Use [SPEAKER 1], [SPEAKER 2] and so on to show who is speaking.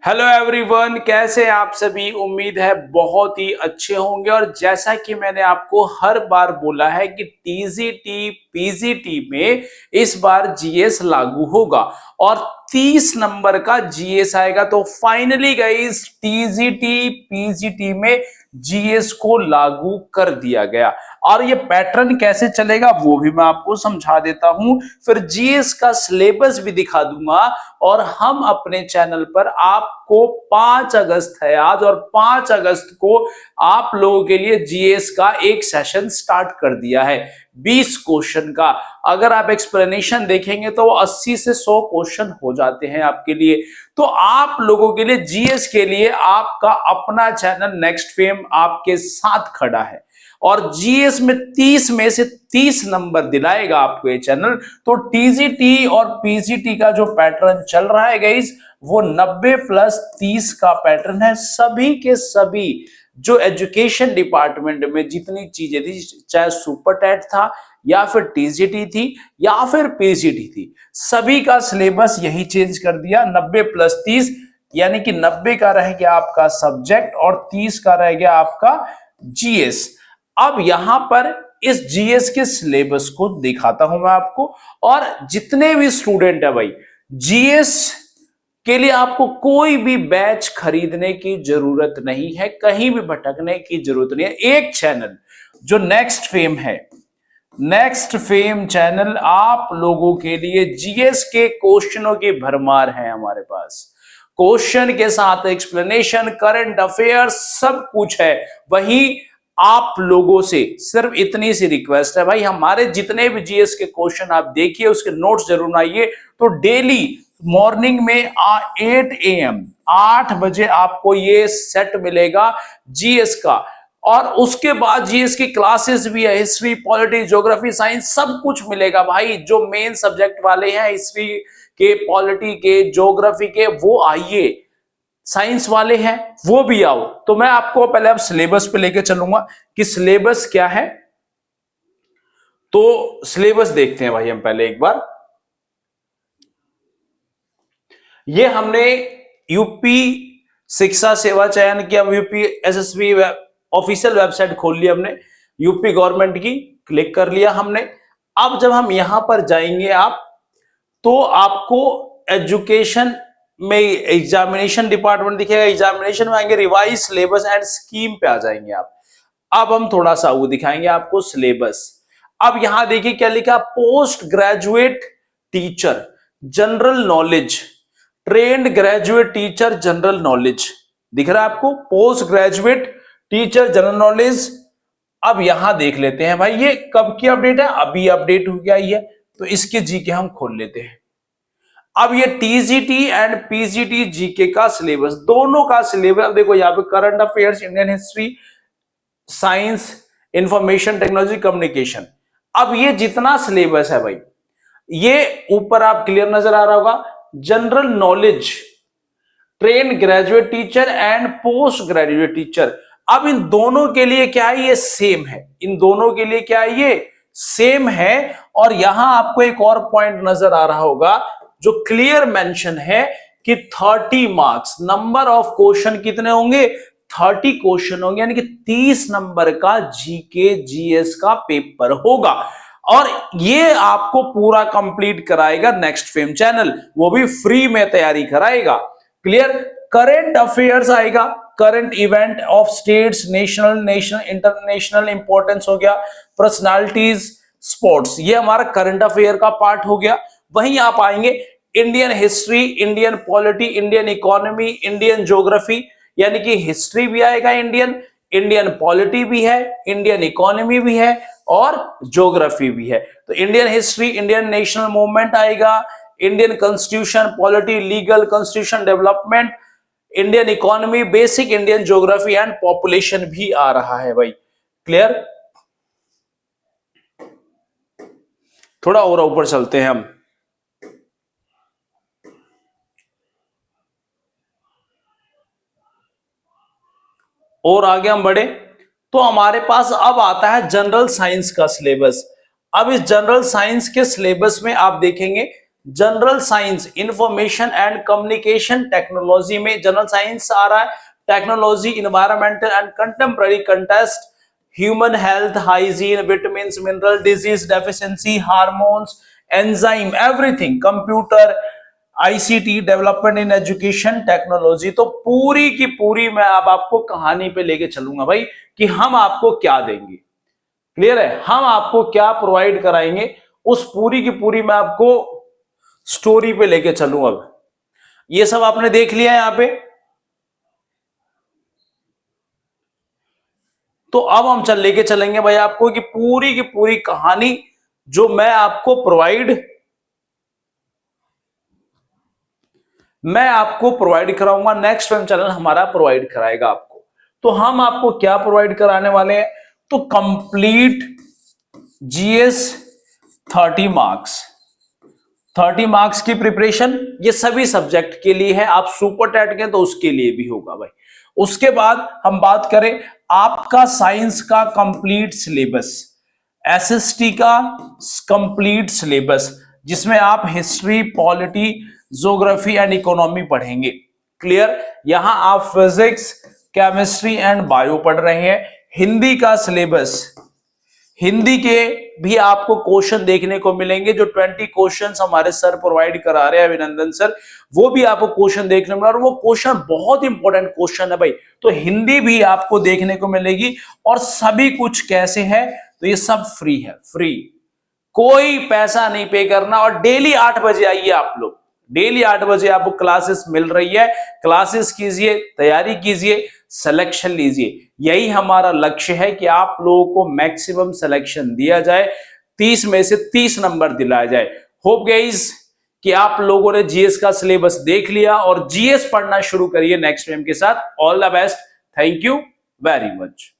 [SPEAKER 1] Hello everyone, कैसे हैं आप सभी। उम्मीद है बहुत ही अच्छे होंगे। और जैसा कि मैंने आपको हर बार बोला है कि टीजीटी पीजीटी में इस बार जीएस लागू होगा और 30 नंबर का जीएस आएगा। तो फाइनली गाइस टीजीटी पीजीटी में जीएस को लागू कर दिया गया। और ये पैटर्न कैसे चलेगा वो भी मैं आपको समझा देता हूं, फिर जीएस का सिलेबस भी दिखा दूंगा। और हम अपने चैनल पर आपको 5 अगस्त है आज, और 5 अगस्त को आप लोगों के लिए जीएस का एक सेशन स्टार्ट कर दिया है 20 क्वेश्चन का। अगर आप एक्सप्लेनेशन देखेंगे तो 80 से 100 क्वेश्चन हो जाते हैं आपके लिए। तो आप लोगों के लिए जीएस के लिए आपका अपना चैनल नेक्स्ट फेम आपके साथ खड़ा है। और जीएस में 30 में से 30 नंबर दिलाएगा आपको ये चैनल। तो टीजीटी और पीजीटी का जो पैटर्न चल रहा है गाइस, वो 90 प्लस 30 का पैटर्न है। सभी के सभी जो एजुकेशन डिपार्टमेंट में जितनी चीजें थी, चाहे सुपर टेट था या फिर टीजीटी थी या फिर पीजीटी थी, सभी का सिलेबस यही चेंज कर दिया। 90 प्लस 30 यानी कि 90 का रह गया आपका सब्जेक्ट और 30 का रह गया आपका जीएस। अब यहां पर इस जीएस के सिलेबस को दिखाता हूं मैं आपको। और जितने भी स्टूडेंट है भाई, जीएस के लिए आपको कोई भी बैच खरीदने की जरूरत नहीं है, कहीं भी भटकने की जरूरत नहीं है। एक चैनल जो नेक्स्ट फेम है, नेक्स्ट फेम चैनल आप लोगों के लिए जीएस के क्वेश्चनों की भरमार है हमारे पास। क्वेश्चन के साथ एक्सप्लेनेशन, करंट अफेयर्स सब कुछ है। वही आप लोगों से सिर्फ इतनी सी रिक्वेस्ट है भाई, हमारे जितने भी जीएस के क्वेश्चन आप देखिए, उसके नोट्स जरूर बनाइए। तो डेली मॉर्निंग में 8 AM 8 बजे आपको ये सेट मिलेगा जीएस का। और उसके बाद जीएस की क्लासेस भी है, हिस्ट्री, पॉलिटी, ज्योग्राफी, साइंस सब कुछ मिलेगा भाई। जो मेन सब्जेक्ट वाले हैं हिस्ट्री के, पॉलिटी के, ज्योग्राफी के, वो आइए। साइंस वाले हैं वो भी आओ। तो मैं आपको पहले अब सिलेबस पे लेके चलूंगा कि सिलेबस क्या है। तो सिलेबस देखते हैं भाई हम पहले एक बार। ये हमने यूपी शिक्षा सेवा चयन की, हम यूपी एसएसबी ऑफिशियल वेबसाइट खोल लिया हमने, यूपी गवर्नमेंट की क्लिक कर लिया हमने। अब जब हम यहां पर जाएंगे आप, तो आपको एजुकेशन में एग्जामिनेशन डिपार्टमेंट दिखेगा। एग्जामिनेशन में आएंगे, रिवाइज सिलेबस एंड स्कीम पे आ जाएंगे आप। अब हम थोड़ा सा वो दिखाएंगे आपको सिलेबस। अब यहां देखिए क्या लिखा, post graduate teacher general knowledge, trained graduate teacher general knowledge दिख रहा है आपको, post graduate teacher general knowledge. अब यहां देख लेते हैं भाई, ये कब की अपडेट है, अभी अपडेट हो गया ही है। तो इसके जीके हम खोल लेते हैं। अब ये टीजीटी एंड पीजीटी जीके का सिलेबस, दोनों का सिलेबस। अब देखो यहाँ पे current affairs, Indian history, science, information technology, communication. अब ये जितना सिलेबस है भाई, ये ऊपर आप क्लियर नजर आ रहा होगा, general knowledge, train graduate teacher and post graduate teacher. अब इन दोनों के लिए क्या है, ये सेम है। इन दोनों के लिए क्या है, ये सेम है। और यहां आपको एक और पॉइंट नजर आ रहा होगा जो क्लियर मेंशन है कि 30 मार्क्स, नंबर ऑफ क्वेश्चन कितने होंगे, 30 क्वेश्चन होंगे, यानी कि 30 नंबर का जीके जीएस का पेपर होगा। और ये आपको पूरा कंप्लीट कराएगा नेक्स्ट फेम चैनल, वो भी फ्री में तैयारी कराएगा। क्लियर। करंट अफेयर्स आएगा, current event of states, national international importance हो गया, पर्सनालिटीज, स्पोर्ट्स, ये हमारा करंट अफेयर का पार्ट हो गया। वहीं आप आएंगे Indian history, Indian polity, Indian economy, Indian geography, यानी कि हिस्ट्री भी आएगा इंडियन, इंडियन पॉलिटी भी है, इंडियन इकोनॉमी भी है और ज्योग्राफी भी है। तो Indian history, Indian national movement आएगा, Indian constitution, polity, legal, constitution development, Indian economy, basic Indian geography and population भी आ रहा है भाई। क्लियर। थोड़ा और ऊपर चलते हैं हम। और आगे हम बढ़े तो हमारे पास अब आता है जनरल साइंस का सिलेबस। अब इस जनरल साइंस के सिलेबस में आप देखेंगे general science information and communication technology में जनरल साइंस आ रहा है, technology, environmental and contemporary contest, human health, hygiene, vitamin, mineral, disease deficiency, hormones, enzyme, everything, computer, ICT, development in education technology. तो पूरी की पूरी मैं अब आपको कहानी पे लेके चलूंगा भाई कि हम आपको क्या देंगे। क्लियर है, हम आपको क्या प्रोवाइड कराएंगे, उस पूरी की पूरी मैं आपको स्टोरी पे लेके चलूं। अब ये सब आपने देख लिया यहां पे, तो अब हम लेके चलेंगे भाई आपको कि पूरी की पूरी कहानी जो मैं आपको प्रोवाइड कराऊंगा, नेक्स्ट टाइम चैनल हमारा प्रोवाइड कराएगा आपको। तो हम आपको क्या प्रोवाइड कराने वाले हैं, तो कंप्लीट जीएस 30 मार्क्स, 30 मार्क्स की प्रिपरेशन ये सभी सब्जेक्ट के लिए है। आप सुपर टेट के तो उसके लिए भी होगा भाई। उसके बाद हम बात करें आपका साइंस का कंप्लीट सिलेबस, एसएसटी का कंप्लीट सिलेबस, जिसमें आप history, polity, geography and economy पढ़ेंगे। क्लियर, यहां आप फिजिक्स, केमिस्ट्री एंड बायो पढ़ रहे हैं। हिंदी का सिलेबस, हिंदी के भी आपको क्वेश्चन देखने को मिलेंगे, जो 20 क्वेश्चंस हमारे सर प्रोवाइड करा रहे हैं, अभिनंदन सर, वो भी आपको क्वेश्चन देखने को मिलेगा और वो क्वेश्चन बहुत इंपॉर्टेंट क्वेश्चन है भाई। तो हिंदी भी आपको देखने को मिलेगी। और सभी कुछ कैसे है, तो ये सब फ्री है, फ्री, कोई पैसा नहीं पे करना। और डेली 8 बजे आइए आप लोग, डेली 8 बजे आपको क्लासेस मिल रही है, क्लासेस कीजिए, तैयारी कीजिए, सिलेक्शन लीजिए। यही हमारा लक्ष्य है कि आप लोगों को मैक्सिमम सिलेक्शन दिया जाए, 30 में से 30 नंबर दिलाया जाए। होप गाइस कि आप लोगों ने जीएस का सिलेबस देख लिया और जीएस पढ़ना शुरू करिए नेक्स्ट टाइम के साथ। All the best, thank you very much.